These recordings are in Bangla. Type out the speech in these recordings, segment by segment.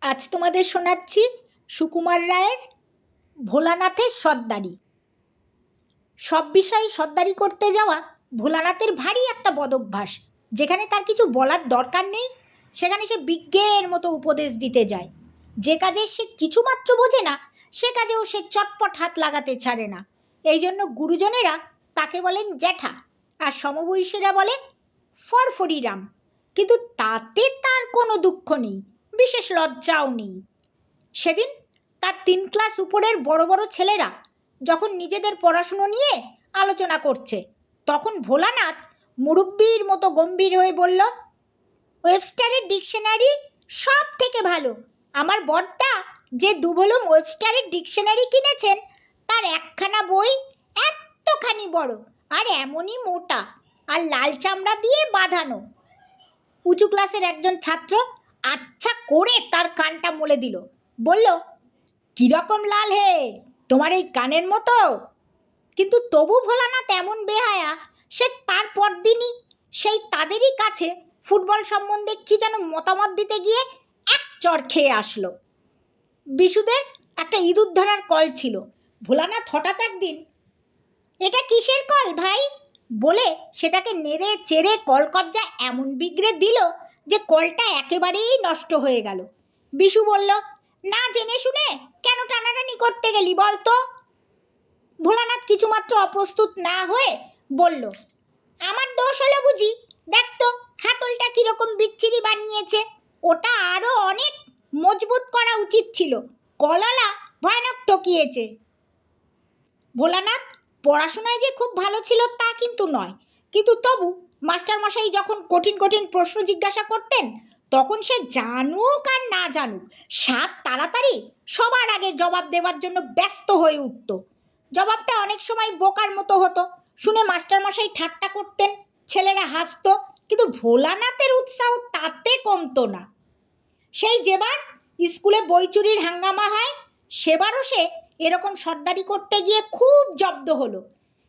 আজ তোমাদের শোনাচ্ছি সুকুমার রায়ের ভোলানাথের সর্দারি। সব বিষয়ে সর্দারি করতে যাওয়া ভোলানাথের ভারী একটা বদভ্যাস। যেখানে তার কিছু বলার দরকার নেই সেখানে সে বিজ্ঞের মতো উপদেশ দিতে যায়। যে কাজে সে কিছুমাত্র বোঝে না সে কাজেও সে চটপট হাত লাগাতে ছাড়ে না। এই জন্য গুরুজনেরা তাকে বলেন জ্যাঠা, আর সমবয়সীরা বলে ফরফরিরাম। কিন্তু তাতে তার কোনো দুঃখ নেই, বিশেষ লজ্জাও নেই। সেদিন তার 3 ক্লাস উপরের বড় বড় ছেলেরা যখন নিজেদের পড়াশুনো নিয়ে আলোচনা করছে, তখন ভোলানাথ মুরব্বির মতো গম্ভীর হয়ে বলল, ওয়েবস্টারের ডিকশনারি সব থেকে ভালো। আমার বড়দা যে দুভলম ওয়েবস্টারের ডিকশনারি কিনেছেন তার একখানা বই এতখানি বড় আর এমনই মোটা আর লাল চামড়া দিয়ে বাঁধানো। উঁচু ক্লাসের একজন ছাত্র আচ্ছা করে তার কানটা মলে দিল, বলল, কীরকম লাল হে, তোমার এই কানের মতো? কিন্তু তবু ভোলানাথ এমন বেহায়া, সে তার পরদিনই সেই তাদেরই কাছে ফুটবল সম্বন্ধে কি যেন মতামত দিতে গিয়ে এক চড় খেয়ে আসলো। বিশুদের একটা ইঁদুর ধরার কল ছিল। ভোলানাথ হঠাৎ একদিন, এটা কিসের কল ভাই বলে সেটাকে নেড়ে চেড়ে কলকব্জা এমন বিগড়ে দিল যে কলটা একেবারেই নষ্ট হয়ে গেল। বিশু বলল, না জেনে শুনে কেন টানাটানি করতে গেলি বলতো? ভোলানাথ কিছুমাত্র অপ্রস্তুত না হয়ে বলল, আমার দোষ হলো বুঝি? দেখ তো হাতলটা কিরকম বিচ্ছিরি বানিয়েছে, ওটা আরো অনেক মজবুত করা উচিত ছিল, কলালা ভয়ানক টকিয়েছে। ভোলানাথ পড়াশোনায় যে খুব ভালো ছিল তা কিন্তু নয়, কিন্তু তবু মাস্টারমশাই যখন কঠিন কঠিন প্রশ্ন জিজ্ঞাসা করতেন তখন সে জানুক আর না জানুক তাড়াতাড়ি সবার আগে জবাব দেওয়ার জন্য ব্যস্ত হয়ে উঠত। জবাবটা অনেক সময় বোকার মতো হতো, শুনে মাস্টারমশাই ঠাট্টা করতেন, ছেলেরা হাসত, কিন্তু ভোলানাথের উৎসাহ তাতে কমতো না। সেই যেবার স্কুলে বই চুরির হাঙ্গামা হয় সেবারও সে এরকম সর্দারি করতে গিয়ে খুব জব্দ হলো।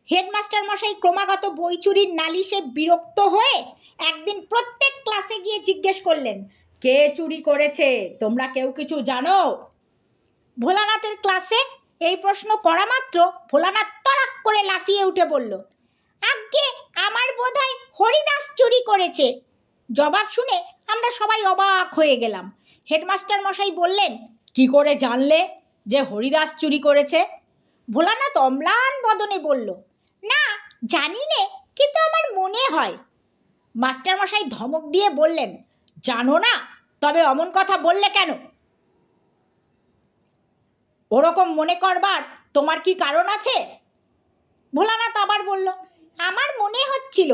হেডমাস্টার মশাই ক্রমাগত বই চুরির নালিশে বিরক্ত হয়ে একদিন প্রত্যেক ক্লাসে গিয়ে জিজ্ঞেস করলেন, কে চুরি করেছে, তোমরা কেউ কিছু জানো? ভোলানাথের ক্লাসে এই প্রশ্ন করা মাত্র ভোলানাথ তড়াক করে লাফিয়ে উঠে বলল, আজ্ঞে আমার বোধহয় হরিদাস চুরি করেছে। জবাব শুনে আমরা সবাই অবাক হয়ে গেলাম। হেডমাস্টার মশাই বললেন, কি করে জানলে যে হরিদাস চুরি করেছে? ভোলানাথ অম্লান বদনে বলল, না জানি নে, কিন্তু আমার মনে হয়। মাস্টার মশাই ধমক দিয়ে বললেন, জানো না তবে অমন কথা বললে কেন? ওরকম মনে করবার তোমার কি কারণ আছে? ভোলানাথ আবার বলল, আমার মনে হচ্ছিল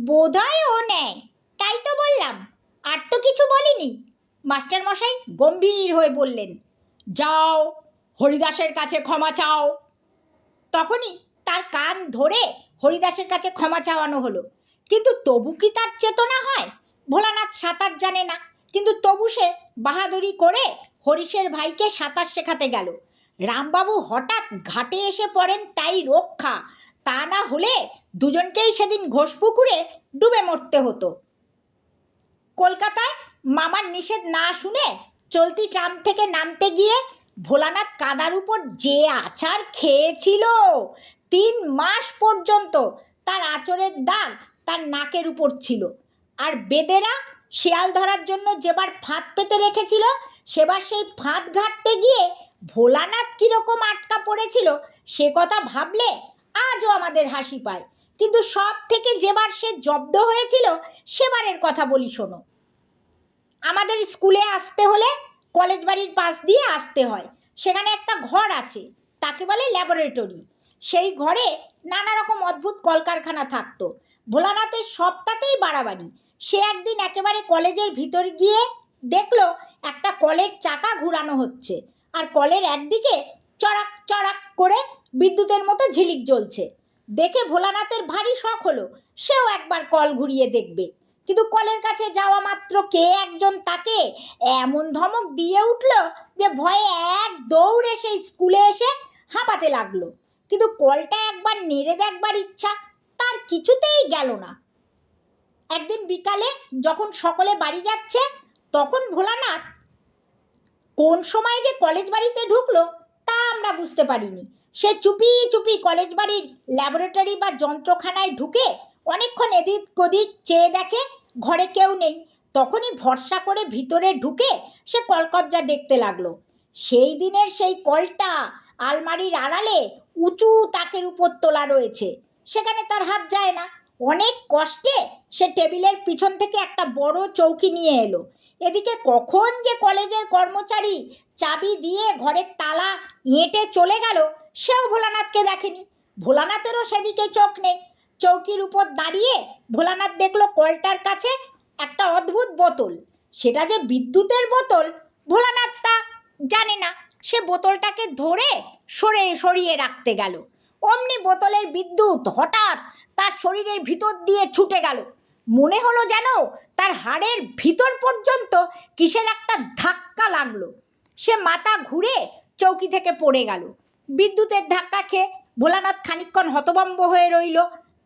বোধহয় ও নেয়, তাই তো বললাম, আর তো কিছু বলিনি। মাস্টার মশাই গম্ভীর হয়ে বললেন, যাও হরিদাসের কাছে ক্ষমা চাও। তখনই তার কান ধরে হরিদাসের কাছে ক্ষমা চাওয়ানো হলো। কিন্তু তবু কি তার চেতনা হয়? ভোলানাথ সাঁতার জানে না, কিন্তু তবু সে বাহাদুরি করে হরিশের ভাইকে সাঁতার শেখাতে গেল। রামবাবু হঠাৎ ঘাটে এসে পড়েন তাই রক্ষা, তা না হলে দুজনকেই সেদিন ঘোষপুকুরে ডুবে মরতে হতো। কলকাতায় মামার নিষেধ না শুনে চলতি ট্রাম থেকে নামতে গিয়ে ভোলানাথ কাদার উপর যে আছাড় খেয়েছিল, 3 মাস পর্যন্ত তার আঁচড়ের দাগ তার নাকের উপর ছিল। আর বেদেরা শিয়াল ধরার জন্য যেবার ফাঁদ পেতে রেখেছিল সেবার সেই ফাঁদ ঘাটতে গিয়ে ভোলানাথ কীরকম আটকা পড়েছিল সে কথা ভাবলে আজও আমাদের হাসি পায়। কিন্তু সব থেকে যেবার সে জব্দ হয়েছিল সেবারের কথা বলি শোনো। আমাদের স্কুলে আসতে হলে কলেজ বাড়ির পাশ দিয়ে আসতে হয়। সেখানে একটা ঘর আছে, তাকে বলে ল্যাবরেটরি। সেই ঘরে নানা রকম অদ্ভুত কলকারখানা থাকতো। ভোলানাথের সবটাতেই বাড়াবাড়ি। সে একদিন একেবারে কলেজের ভিতর গিয়ে দেখলো একটা কলের চাকা ঘুরানো হচ্ছে, আর কলের একদিকে চড়াক চড়াক করে বিদ্যুতের মতো ঝিলিক জ্বলছে। দেখে ভোলানাথের ভারী শখ হলো, সেও একবার কল ঘুরিয়ে দেখবে। কিন্তু কলের কাছে যাওয়া মাত্র কে একজন তাকে এমন ধমক দিয়ে উঠল যে ভয়ে এক দৌড়ে সেই স্কুলে এসে হাঁপাতে লাগলো। কিন্তু কলটা একবার নেড়ে দেখবার ইচ্ছা তার কিছুতেই গেল না। একদিন বিকালে যখন সকলে বাড়ি যাচ্ছে তখন ভোলানাথ কোন সময় যে কলেজ বাড়িতে ঢুকলো তা আমরা বুঝতে পারিনি। সে চুপি চুপি কলেজ বাড়ির ল্যাবরেটরি বা যন্ত্রখানায় ঢুকে অনেকক্ষণ এদিক ওদিক চেয়ে দেখে ঘরে কেউ নেই। তখনই ভরসা করে ভিতরে ঢুকে সে কলকব্জা দেখতে লাগলো। সেই দিনের সেই কলটা আলমারির আড়ালে উঁচু তাকের উপর তোলা রয়েছে, সেখানে তার হাত যায় না। অনেক কষ্টে সে টেবিলের পিছন থেকে একটা বড় চৌকি নিয়ে এলো। এদিকে কখন যে কলেজের কর্মচারী চাবি দিয়ে ঘরের তালা এঁটে চলে গেল সেও ভোলানাথকে দেখেনি। ভোলানাথেরও সেদিকে চোখ নেই। চৌকির উপর দাঁড়িয়ে ভোলানাথ দেখলো কলটার কাছে একটা অদ্ভুত বোতল। সেটা যে বিদ্যুতের বোতল ভোলানাথ তা জানে না। সে বোতলটাকে ধরে সরিয়ে রাখতে গেল। অমনি বোতলের বিদ্যুৎ হঠাৎ তার শরীরের ভিতর দিয়ে ছুটে গেল। মনে হলো যেন তার হাড়ের ভিতর পর্যন্ত কিসের একটা ধাক্কা লাগলো। সে মাথা ঘুরে চৌকি থেকে পড়ে গেল। বিদ্যুতের ধাক্কা খেয়ে ভোলানাথ খানিকক্ষণ হতভম্ব হয়ে রইল।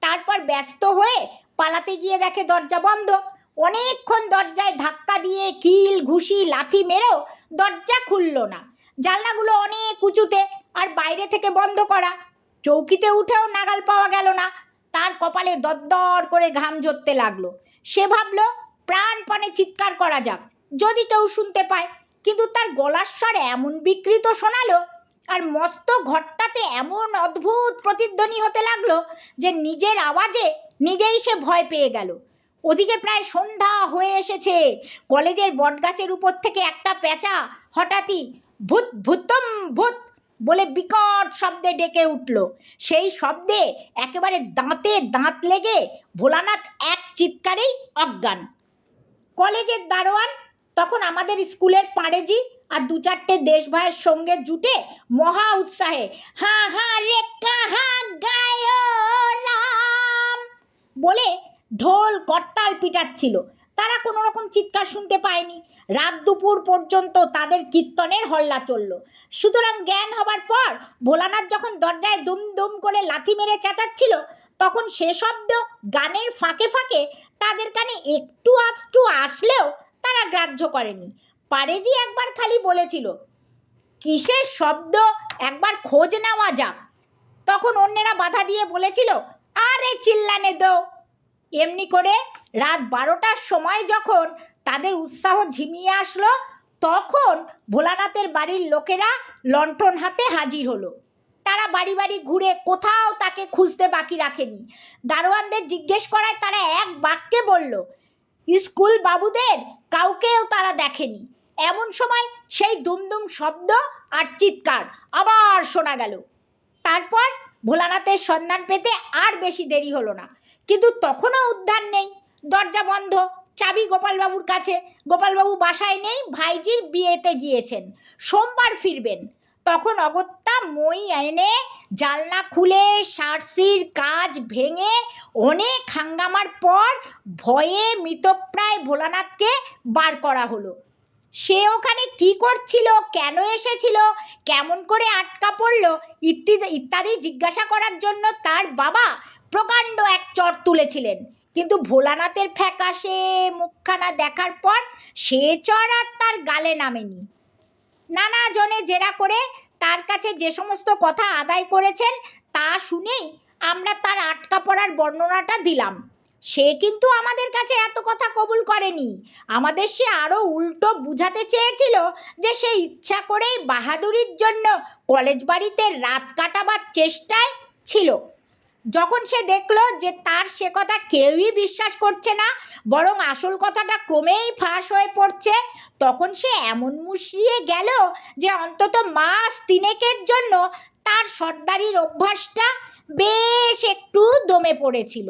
তারপর ব্যস্ত হয়ে পালাতে গিয়ে দেখে দরজা বন্ধ। অনেকক্ষণ দরজায় ধাক্কা দিয়ে কিল ঘুষি লাথি মেরেও দরজা খুলল না। জানলাগুলো অনেক উঁচুতে আর বাইরে থেকে বন্ধ করা। চৌকিতে উঠেও নাগাল পাওয়া গেল না। তার কপালে দরদর করে ঘাম ঝরতে লাগলো। সে ভাবলো প্রাণপণে চিৎকার করা যাক, যদি কেউ শুনতে পায়। কিন্তু তার গলার স্বর এমন বিকৃত শোনালো আর মস্ত ঘরটাতে এমন অদ্ভুত প্রতিধ্বনি হতে লাগলো যে নিজের আওয়াজে নিজেই সে ভয় পেয়ে গেল। ওদিকে প্রায় সন্ধ্যা হয়ে এসেছে। কলেজের বটগাছের উপর থেকে একটা পেঁচা হঠাৎই ভূত ভূতম ভূত বলে বিকট শব্দে ডেকে উঠল। সেই শব্দে একেবারে দাঁতে দাঁত লেগে ভোলানাথ এক চিৎকারেই অজ্ঞান। কলেজের দারোয়ান তখন আমাদের স্কুলের পাড়েজি আর দু চারটে দেশ ভাইয়ের সঙ্গে জুটে মহা উৎসাহে হা হা রে কাহা গায়ো রাম বলে ঢোল করতাল পিটাচ্ছিল। তারা কোনো রকম চিৎকার শুনতে পায়নি। রাত দুপুর পর্যন্ত তাদের কীর্তনের হল্লা চলল। সুতরাং জ্ঞান হবার পর ভোলানাথ যখন দরজায় দুম দুম করে লাথি মেরে চেঁচাচ্ছিল তখন সে শব্দ গানের ফাঁকে ফাঁকে তাদের কানে একটু আধটু আসলেও তারা গ্রাহ্য করেনি। পারেজি একবার খালি বলেছিল, কিসের শব্দ, একবার খোঁজ নেওয়া যাক। তখন অন্যেরা বাধা দিয়ে বলেছিল, আরে চিল্লানে দো। এমনি করে রাত 12টার সময় যখন তাদের উৎসাহ ঝিমিয়ে আসলো তখন ভোলানাথের বাড়ির লোকেরা লণ্ঠন হাতে হাজির হলো। তারা বাড়ি বাড়ি ঘুরে কোথাও তাকে খুঁজতে বাকি রাখেনি। দারোয়ানদের জিজ্ঞেস করায় তারা এক বাক্যে বলল, স্কুল বাবুদের কাউকেও তারা দেখেনি। এমন সময় সেই দুমদুম শব্দ আর চিৎকার আবার শোনা গেল। তারপর ভোলানাথের সন্ধান পেতে আর বেশি দেরি হলো না। কিন্তু তখনও উদ্ধার নেই। দরজা বন্ধ, চাবি গোপালবাবুর কাছে। গোপালবাবু বাসায় নেই, ভাইজির বিয়েতে গিয়েছেন, সোমবার ফিরবেন। তখন অগত্যা মই এনে জানলা খুলে সার্সির কাজ ভেঙে অনেক হাঙ্গামার পর ভয়ে মৃতপ্রায় ভোলানাথকে বার করা হলো। সে ওখানে কি করছিল, কেন এসেছিল, কেমন করে আটকা পড়লো ইত্যাদি জিজ্ঞাসা করার জন্য তার বাবা প্রকাণ্ড এক চট তুলেছিলেন। কিন্তু ভোলানাথের ফ্যাকাশে মুখখানা দেখার পর সে চর আর তার গালে নামেনি। নানা জনে জেরা করে তার কাছে যে সমস্ত কথা আদায় করেছেন তা শুনেই আমরা তার আটকা পড়ার বর্ণনাটা দিলাম। সে কিন্তু আমাদের কাছে এত কথা কবুল করেনি। আমাদের সে আরও উল্টো বুঝাতে চেয়েছিল যে সে ইচ্ছা করেই বাহাদুরির জন্য কলেজ বাড়িতে রাত কাটাবার চেষ্টায় ছিল। যখন সে দেখলো যে তার সে কথা কেউই বিশ্বাস করছে না, বরং আসল কথাটা ক্রমেই ফাঁস হয়ে পড়ছে, তখন সে এমন মুশড়িয়ে গেল যে অন্তত মাস 3 জন্য তার সর্দারির অভ্যাসটা বেশ একটু দমে পড়েছিল।